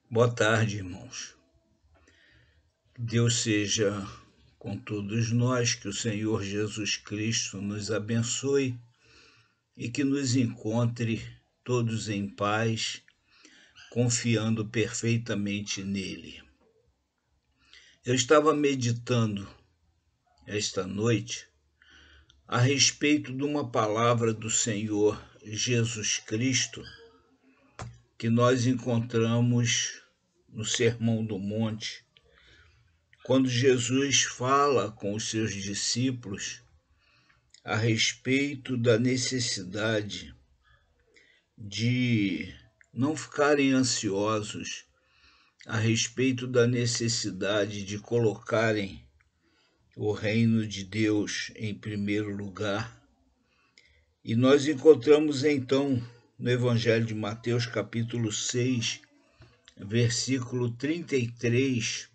Boa tarde, irmãos. Deus seja com todos nós, que o Senhor Jesus Cristo nos abençoe e que nos encontre todos em paz, confiando perfeitamente nele. Eu estava meditando esta noite a respeito de uma palavra do Senhor Jesus Cristo que nós encontramos no Sermão do Monte, quando Jesus fala com os seus discípulos a respeito da necessidade de não ficarem ansiosos, a respeito da necessidade de colocarem o reino de Deus em primeiro lugar. E nós encontramos então no Evangelho de Mateus, capítulo 6, versículo 33,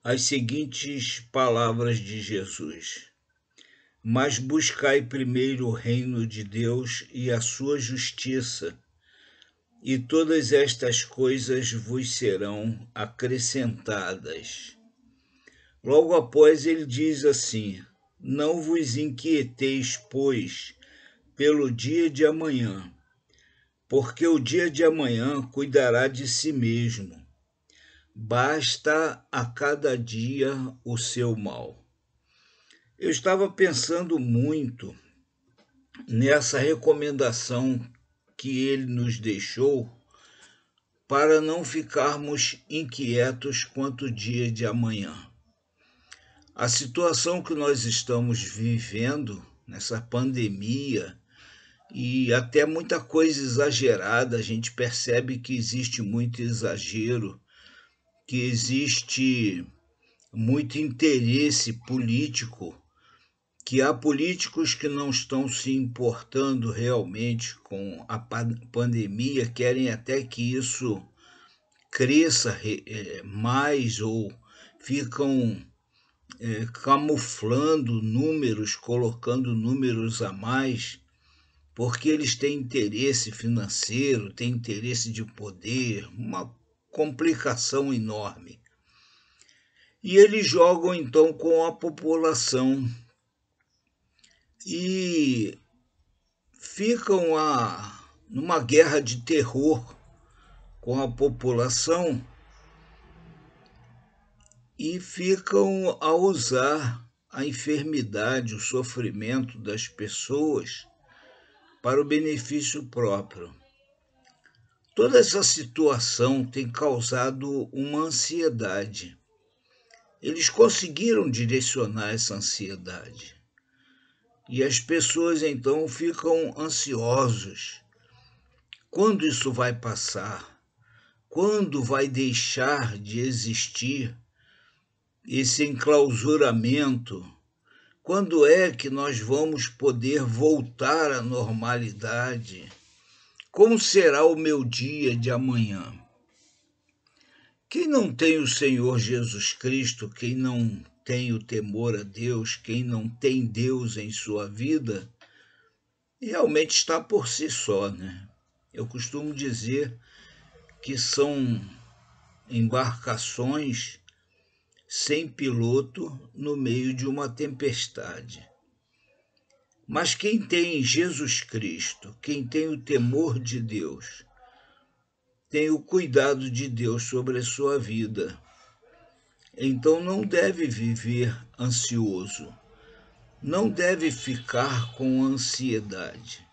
as seguintes palavras de Jesus: Mas buscai primeiro o reino de Deus e a sua justiça, e todas estas coisas vos serão acrescentadas. Logo após ele diz assim: Não vos inquieteis, pois, pelo dia de amanhã, porque o dia de amanhã cuidará de si mesmo. Basta a cada dia o seu mal. Eu estava pensando muito nessa recomendação que ele nos deixou para não ficarmos inquietos quanto ao dia de amanhã. A situação que nós estamos vivendo nessa pandemia e até muita coisa exagerada, a gente percebe que existe muito exagero, que existe muito interesse político, que há políticos que não estão se importando realmente com a pandemia, querem até que isso cresça mais ou ficam camuflando números, colocando números a mais, porque eles têm interesse financeiro, têm interesse de poder, uma complicação enorme. E eles jogam então com a população e ficam numa guerra de terror com a população e ficam a usar a enfermidade, o sofrimento das pessoas para o benefício próprio. Toda essa situação tem causado uma ansiedade. Eles conseguiram direcionar essa ansiedade. E as pessoas então ficam ansiosos. Quando isso vai passar? Quando vai deixar de existir esse enclausuramento? Quando é que nós vamos poder voltar à normalidade? Como será o meu dia de amanhã? Quem não tem o Senhor Jesus Cristo, quem não tem o temor a Deus, quem não tem Deus em sua vida, realmente está por si só, né? Eu costumo dizer que são embarcações sem piloto no meio de uma tempestade. Mas quem tem Jesus Cristo, quem tem o temor de Deus, tem o cuidado de Deus sobre a sua vida. Então não deve viver ansioso, não deve ficar com ansiedade.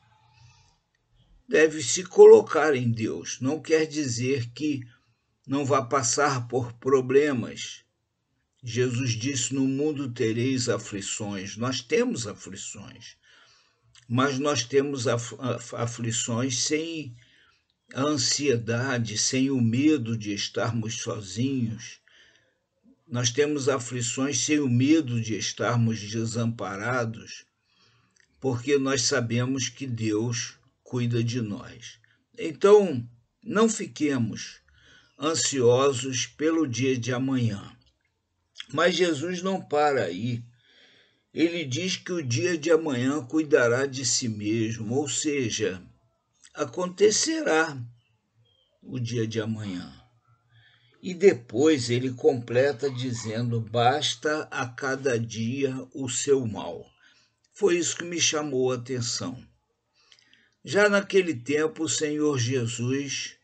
Deve se colocar em Deus. Não quer dizer que não vá passar por problemas. Jesus disse: no mundo tereis aflições. Nós temos aflições, mas nós temos aflições sem a ansiedade, sem o medo de estarmos sozinhos. Nós temos aflições sem o medo de estarmos desamparados, porque nós sabemos que Deus cuida de nós. Então, não fiquemos ansiosos pelo dia de amanhã. Mas Jesus não para aí. Ele diz que o dia de amanhã cuidará de si mesmo, ou seja, acontecerá. o dia de amanhã. E depois ele completa dizendo: basta a cada dia o seu mal. Foi isso que me chamou a atenção. Já naquele tempo, o Senhor Jesus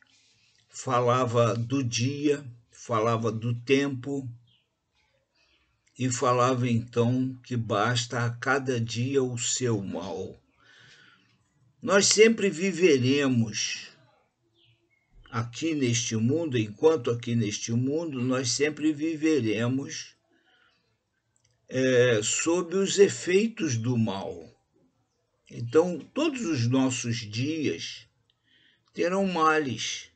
falava do dia, falava do tempo e falava então que basta a cada dia o seu mal. Nós sempre viveremos aqui neste mundo, enquanto aqui neste mundo, nós sempre viveremos sob os efeitos do mal. Então, todos os nossos dias terão males.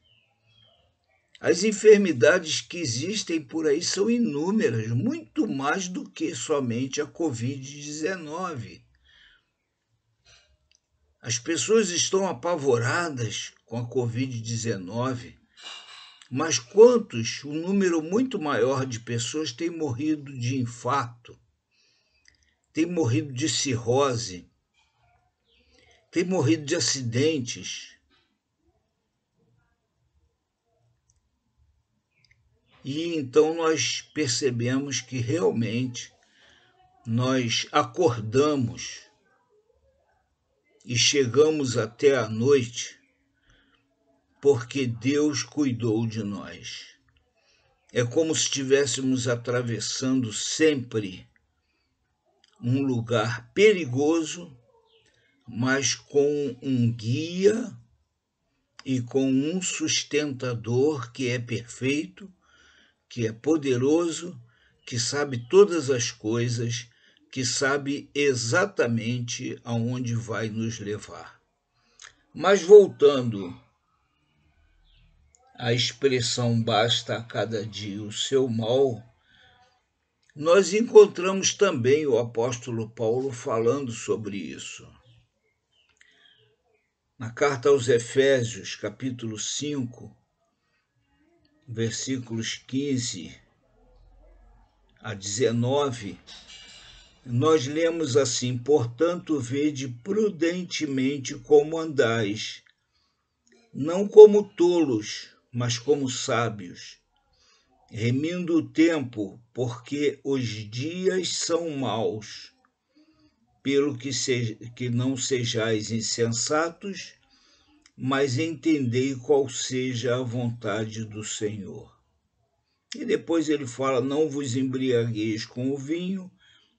As enfermidades que existem por aí são inúmeras, muito mais do que somente a Covid-19. As pessoas estão apavoradas com a Covid-19, mas um número muito maior de pessoas tem morrido de infarto, tem morrido de cirrose, tem morrido de acidentes. E então nós percebemos que realmente nós acordamos e chegamos até a noite porque Deus cuidou de nós. É como se estivéssemos atravessando sempre um lugar perigoso, mas com um guia e com um sustentador que é perfeito, que é poderoso, que sabe todas as coisas, que sabe exatamente aonde vai nos levar. Mas voltando à expressão basta a cada dia o seu mal, nós encontramos também o apóstolo Paulo falando sobre isso. Na carta aos Efésios, capítulo 5, versículos 15 a 19, nós lemos assim: portanto, vede prudentemente como andais, não como tolos, mas como sábios, remindo o tempo, porque os dias são maus, pelo que não sejais insensatos, mas entendei qual seja a vontade do Senhor. E depois ele fala: não vos embriagueis com o vinho,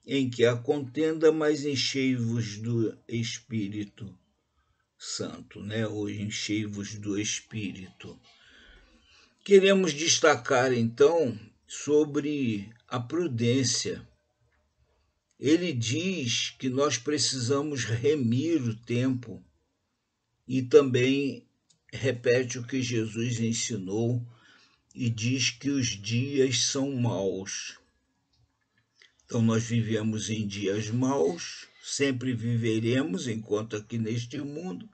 em que há contenda, mas enchei-vos do Espírito Santo, ou enchei-vos do Espírito. Queremos destacar, então, sobre a prudência. Ele diz que nós precisamos remir o tempo e também repete o que Jesus ensinou e diz que os dias são maus. Então nós vivemos em dias maus, sempre viveremos enquanto aqui neste mundo.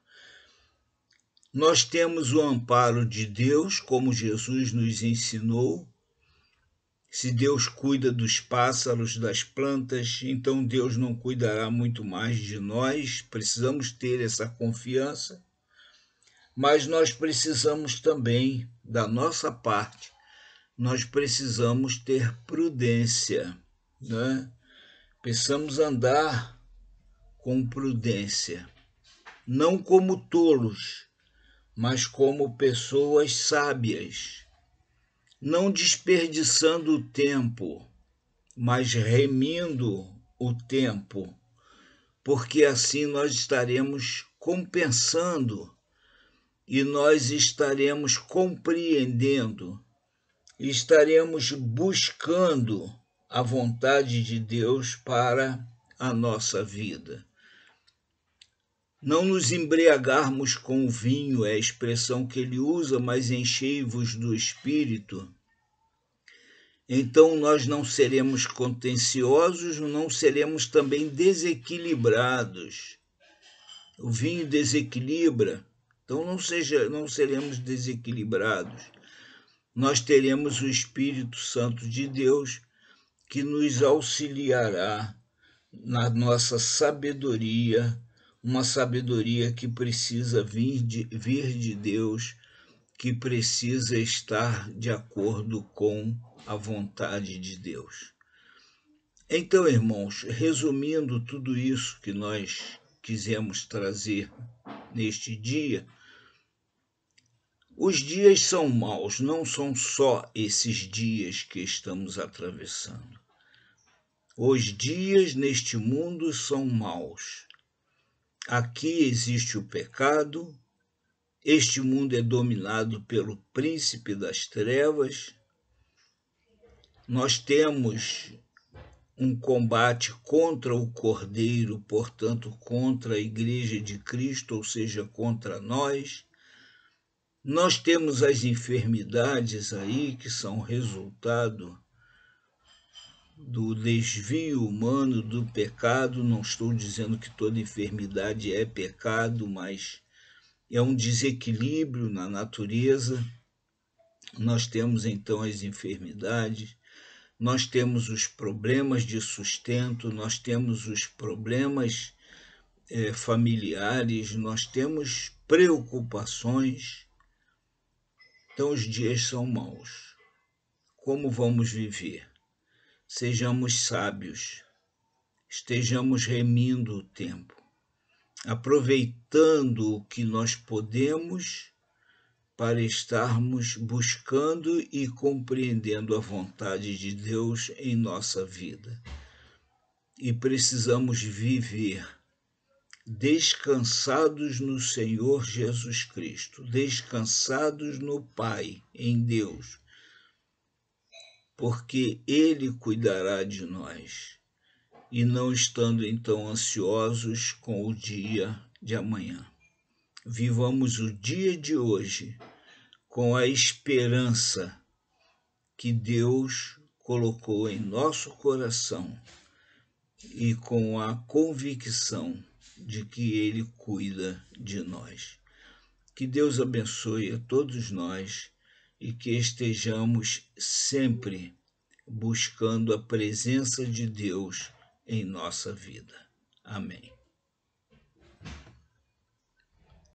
Nós temos o amparo de Deus, como Jesus nos ensinou. Se Deus cuida dos pássaros, das plantas, então Deus não cuidará muito mais de nós. Precisamos ter essa confiança, mas nós precisamos também, da nossa parte, nós precisamos ter prudência, Precisamos andar com prudência, não como tolos, mas como pessoas sábias, não desperdiçando o tempo, mas remindo o tempo, porque assim nós estaremos compensando e nós estaremos compreendendo, estaremos buscando a vontade de Deus para a nossa vida. Não nos embriagarmos com o vinho, é a expressão que ele usa, mas enchei-vos do Espírito. Então nós não seremos contenciosos, não seremos também desequilibrados. O vinho desequilibra, então não seremos desequilibrados. Nós teremos o Espírito Santo de Deus que nos auxiliará na nossa sabedoria, uma sabedoria que precisa vir de Deus, que precisa estar de acordo com a vontade de Deus. Então, irmãos, resumindo tudo isso que nós quisemos trazer neste dia, os dias são maus, não são só esses dias que estamos atravessando. Os dias neste mundo são maus. Aqui existe o pecado, este mundo é dominado pelo príncipe das trevas, nós temos um combate contra o Cordeiro, portanto, contra a Igreja de Cristo, ou seja, contra nós. Nós temos as enfermidades aí que são resultado do desvio humano, do pecado. Não estou dizendo que toda enfermidade é pecado, mas é um desequilíbrio na natureza. Nós temos então as enfermidades, nós temos os problemas de sustento, nós temos os problemas familiares, nós temos preocupações. Então os dias são maus. Como vamos viver? Sejamos sábios, estejamos remindo o tempo, aproveitando o que nós podemos para estarmos buscando e compreendendo a vontade de Deus em nossa vida. E precisamos viver descansados no Senhor Jesus Cristo, descansados no Pai, em Deus, porque Ele cuidará de nós, e não estando então ansiosos com o dia de amanhã. Vivamos o dia de hoje com a esperança que Deus colocou em nosso coração e com a convicção de que Ele cuida de nós. Que Deus abençoe a todos nós e que estejamos sempre buscando a presença de Deus em nossa vida. Amém.